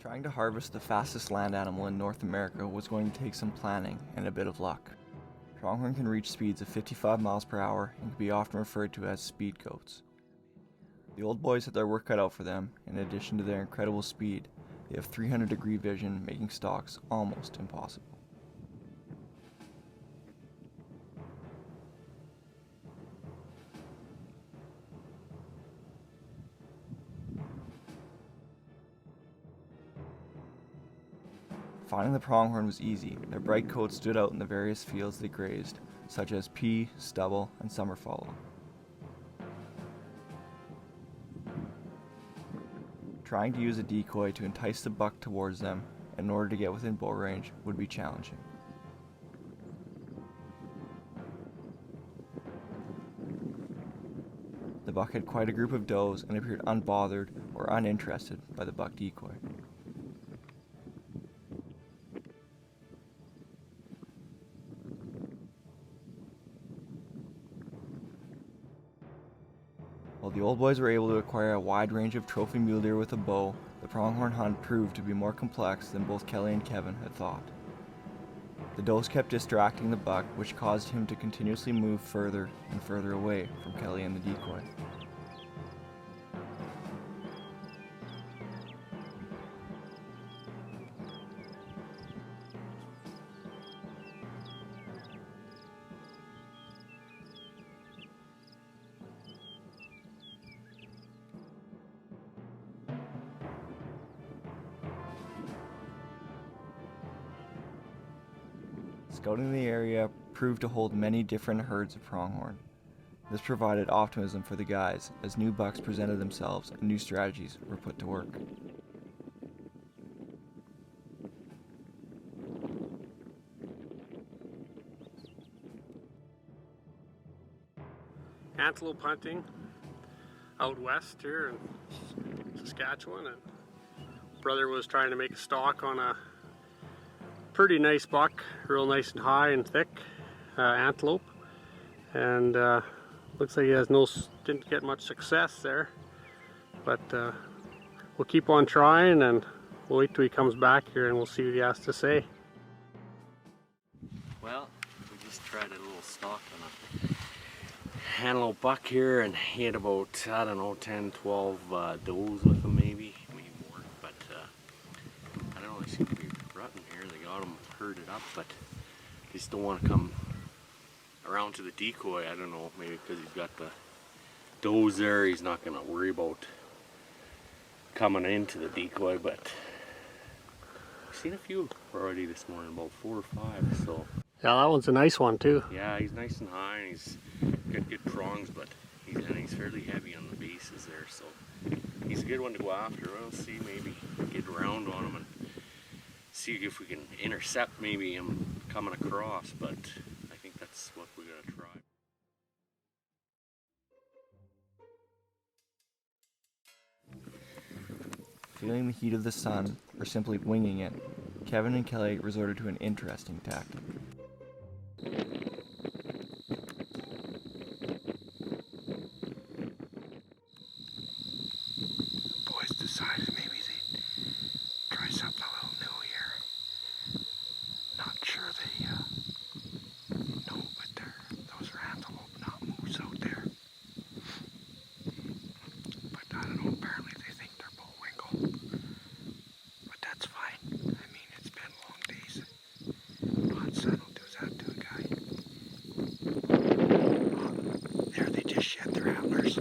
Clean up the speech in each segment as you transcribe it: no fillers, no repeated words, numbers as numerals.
Trying to harvest the fastest land animal in North America was going to take some planning and a bit of luck. Pronghorn can reach speeds of 55 miles per hour and can be often referred to as speed goats. The old boys had their work cut out for them. In addition to their incredible speed, they have 300-degree vision, making stalks almost impossible. Finding the pronghorn was easy. Their bright coats stood out in the various fields they grazed, such as pea, stubble, and summer fallow. Trying to use a decoy to entice the buck towards them in order to get within bow range would be challenging. The buck had quite a group of does and appeared unbothered or uninterested by the buck decoy. While the old boys were able to acquire a wide range of trophy mule deer with a bow, the pronghorn hunt proved to be more complex than both Kelly and Kevin had thought. The does kept distracting the buck, which caused him to continuously move further and further away from Kelly and the decoy. Scouting the area proved to hold many different herds of pronghorn. This provided optimism for the guys as new bucks presented themselves and new strategies were put to work. Antelope hunting out west here in Saskatchewan, and brother was trying to make a stalk on a pretty nice buck, real nice and high and thick antelope, and looks like he didn't get much success there, but we'll keep on trying and we'll wait till he comes back here and we'll see what he has to say. Well, we just tried a little stalk on a antelope buck here, and he had about, I don't know, 10, 12 does with him, maybe more, but I don't know, they seem to be rutting here. They got him herded up, but they still want to come around to the decoy. I don't know, maybe because he's got the does there, he's not going to worry about coming into the decoy, but I've seen a few already this morning, about 4 or 5, so. Yeah, that one's a nice one too. Yeah, he's nice and high, and he's got good prongs, but he's fairly heavy on the bases there, so he's a good one to go after. We'll see, maybe get around on him and see if we can intercept maybe him coming across, but I think that's what we're going to try. Feeling the heat of the sun, or simply winging it, Kevin and Kelly resorted to an interesting tactic. Boys decided maybe they'd try something a little new here. Not sure they know, but those are antelope, not moose out there. But I don't know, apparently they think they're bullwinkle. But that's fine. I mean, it's been long days. Hot sun will do that to a guy. There they just shed their antlers.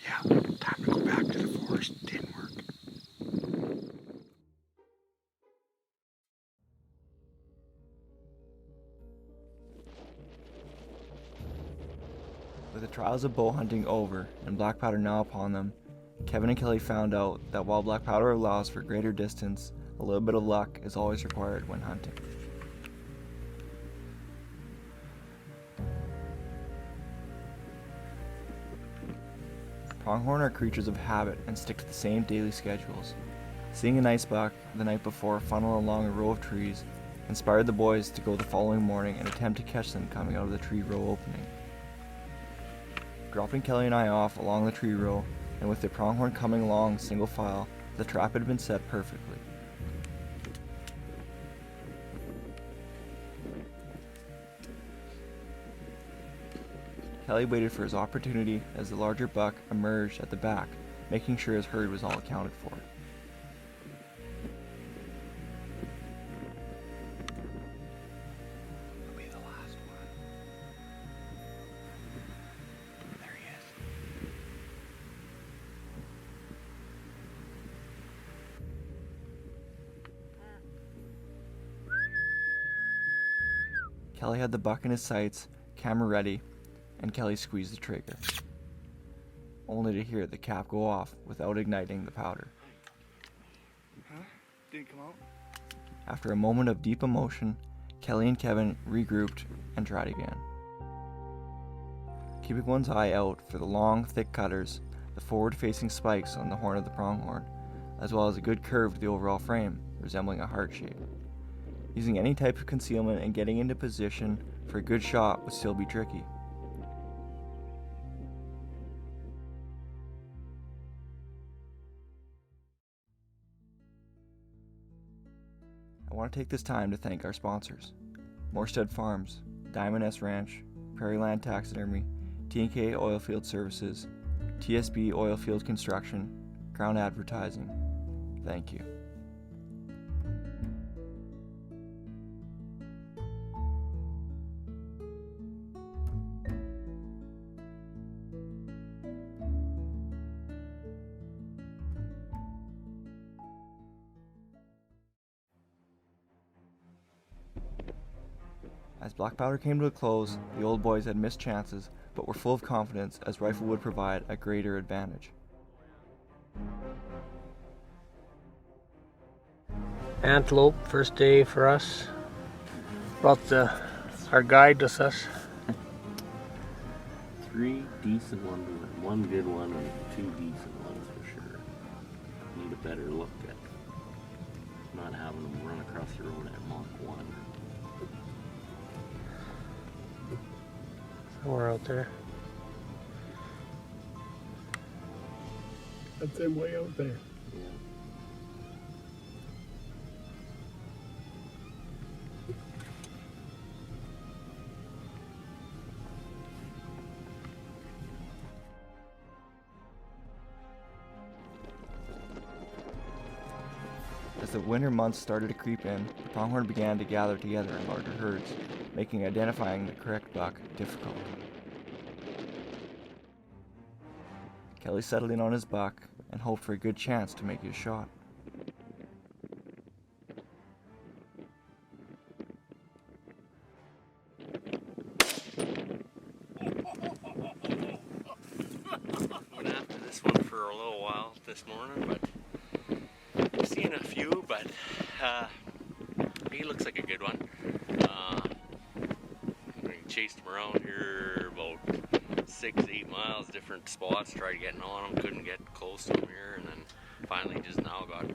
Yeah, time to go back to the forest. Didn't work. With the trials of bow hunting over and black powder now upon them, Kevin and Kelly found out that while black powder allows for greater distance, a little bit of luck is always required when hunting. Pronghorn are creatures of habit and stick to the same daily schedules. Seeing a nice buck the night before funnel along a row of trees inspired the boys to go the following morning and attempt to catch them coming out of the tree row opening. Dropping Kelly and I off along the tree row, and with the pronghorn coming along single file, The trap had been set perfectly. Kelly waited for his opportunity as the larger buck emerged at the back, making sure his herd was all accounted for. It'll be the last one. There he is. Kelly had the buck in his sights, camera ready, and Kelly squeezed the trigger, only to hear the cap go off without igniting the powder. Huh? Didn't come out? After a moment of deep emotion, Kelly and Kevin regrouped and tried again. Keeping one's eye out for the long, thick cutters, the forward-facing spikes on the horn of the pronghorn, as well as a good curve to the overall frame, resembling a heart shape. Using any type of concealment and getting into position for a good shot would still be tricky. I want to take this time to thank our sponsors: Moorstead Farms, Diamond S Ranch, Prairie Land Taxidermy, T&K Oilfield Services, TSB Oilfield Construction, Crown Advertising. Thank you. As black powder came to a close, the old boys had missed chances, but were full of confidence as rifle would provide a greater advantage. Antelope, first day for us. Brought our guide with us. 3 decent ones, one good one, and 2 decent ones for sure. Need a better look at not having them run across the road at Mach 1. Somewhere out there. That's him way out there. Yeah. As the winter months started to creep in, the pronghorn began to gather together in larger herds, making identifying the correct buck difficult. Kelly settled in on his buck and hoped for a good chance to make his shot. Went after this one for a little while this morning, but I've seen a few, but he looks like a good one. We chased him around here about 6-8 miles, different spots, tried getting on him, couldn't get close to him here, and then finally just now got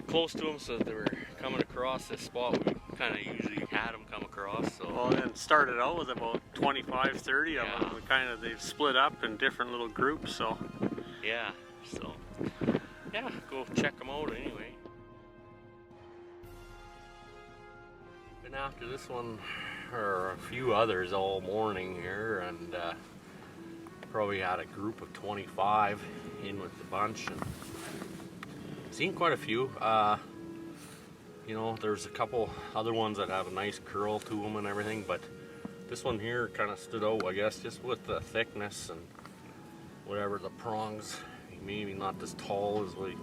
close to him so that they were coming across this spot we kind of usually had them come across. So Well, then started out with about 25, 30 of Yeah. them. They've split up in different little groups, so. yeah, so yeah, go check them out anyway. Been after this one or a few others all morning here, and probably had a group of 25 in with the bunch, and seen quite a few. You know, there's a couple other ones that have a nice curl to them and everything, but this one here kind of stood out, I guess, just with the thickness and whatever, the prongs. Maybe not as tall as we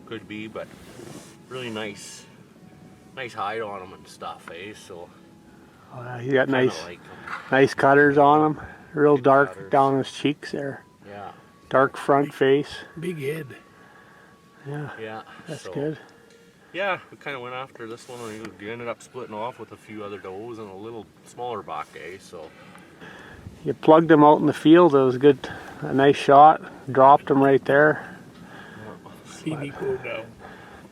could be, but really nice hide on them and stuff, eh? So He got kinda nice, like 'em. nice cutters on him. Real Good dark cutters. down his cheeks there. Yeah, Dark front face. Big head. Yeah, yeah. that's so, good. Yeah, we kind of went after this one, and we ended up splitting off with a few other does and a little smaller buck, eh? So You plugged him out in the field. It was a nice shot. Dropped him right there. Seen he go down.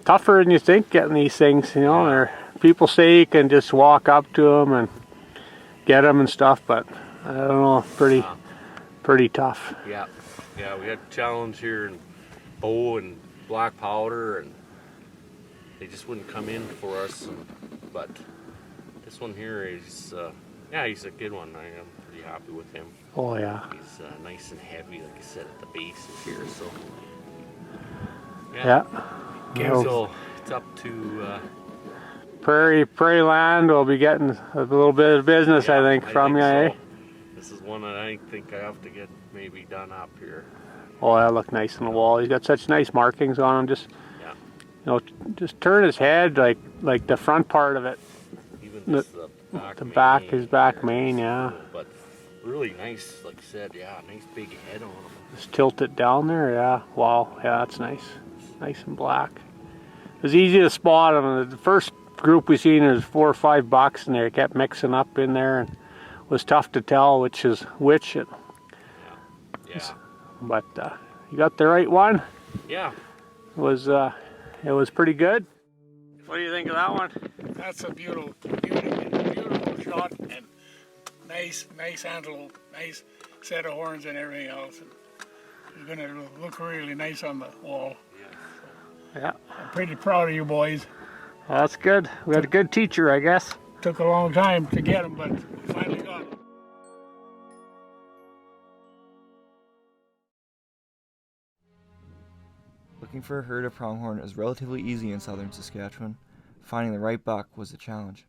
Tougher than you think getting these things, you know. People say you can just walk up to them and get them and stuff, but I don't know, pretty tough. yeah, we had a challenge here in Bow, and black powder, and they just wouldn't come in for us. But this one here is, yeah, he's a good one. I am pretty happy with him. Oh yeah. He's nice and heavy, like I said, at the bases here. So Yeah. So it's up to Prairie Land will be getting a little bit of business, I think, from you, eh? so. This is one that I think I have to get maybe done up here. Oh, that look nice on the wall. He's got such nice markings on him. Just, Yeah. you know, just turn his head like the front part of it. Even just the back, mane his back here, mane, yeah. But really nice, like I said, yeah, nice big head on him. Just tilt it down there, yeah. Wow, yeah, that's nice. Nice and black. It was easy to spot him. The first group we seen was 4 or 5 bucks, and they kept mixing up in there, and it was tough to tell which is which. Yeah. But you got the right one. Yeah. It was pretty good. What do you think of that one? That's a beautiful shot, and nice antelope, nice set of horns and everything else. And it's going to look really nice on the wall. Yeah. I'm pretty proud of you boys. Well, that's good. We got a good teacher, I guess. Took a long time to get them, but we finally got them. Looking for a herd of pronghorn is relatively easy in southern Saskatchewan. Finding the right buck was a challenge.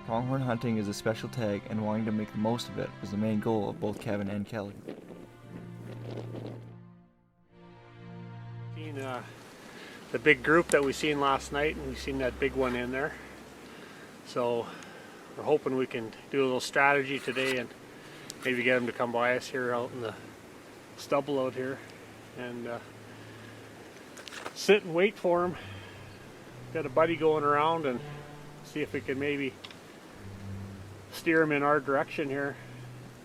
Pronghorn hunting is a special tag, and wanting to make the most of it was the main goal of both Kevin and Kelly. Seen the big group that we seen last night, and we seen that big one in there. So we're hoping we can do a little strategy today and maybe get them to come by us here out in the stubble out here and sit and wait for them. Got a buddy going around and see if we can maybe steer them in our direction here.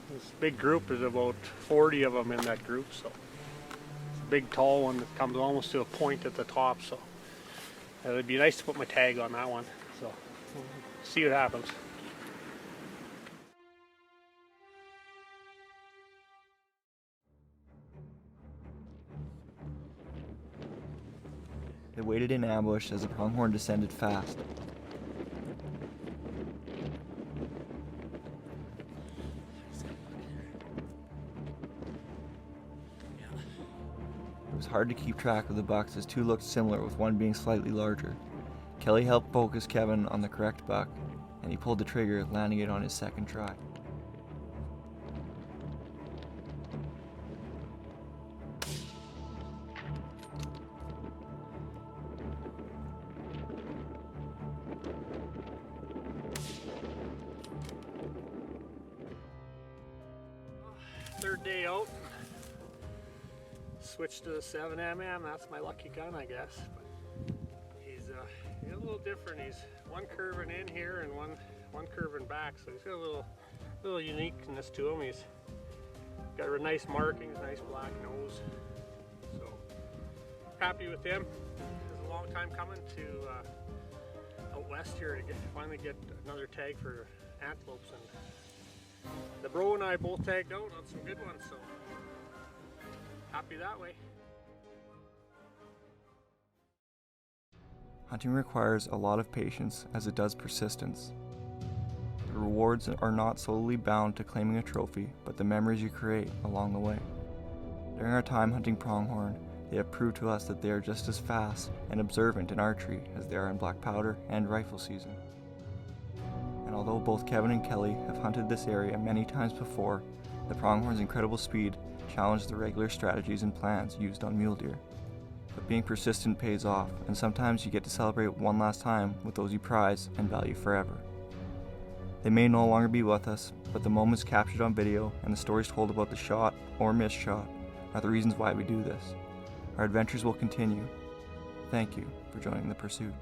This big group is about 40 of them in that group, so it's a big tall one that comes almost to a point at the top, so it'd be nice to put my tag on that one. So we'll see what happens. They waited in ambush as the pronghorn descended fast. It was hard to keep track of the bucks as two looked similar, with one being slightly larger. Kelly helped focus Kevin on the correct buck, and he pulled the trigger, landing it on his second try. Third day out. Switched to the 7mm. That's my lucky gun, I guess. But he's a little different. He's one curving in here and one curving back, so he's got a little uniqueness to him. He's got a nice markings, nice black nose. So happy with him. It was a long time coming to out west here to finally get another tag for antelopes, and the bro and I both tagged out on some good ones, so happy that way. Hunting requires a lot of patience, as it does persistence. The rewards are not solely bound to claiming a trophy, but the memories you create along the way. During our time hunting pronghorn, they have proved to us that they are just as fast and observant in archery as they are in black powder and rifle season. And although both Kevin and Kelly have hunted this area many times before, the pronghorn's incredible speed challenged the regular strategies and plans used on mule deer. But being persistent pays off, and sometimes you get to celebrate one last time with those you prize and value forever. They may no longer be with us, but the moments captured on video and the stories told about the shot or missed shot are the reasons why we do this. Our adventures will continue. Thank you for joining the pursuit.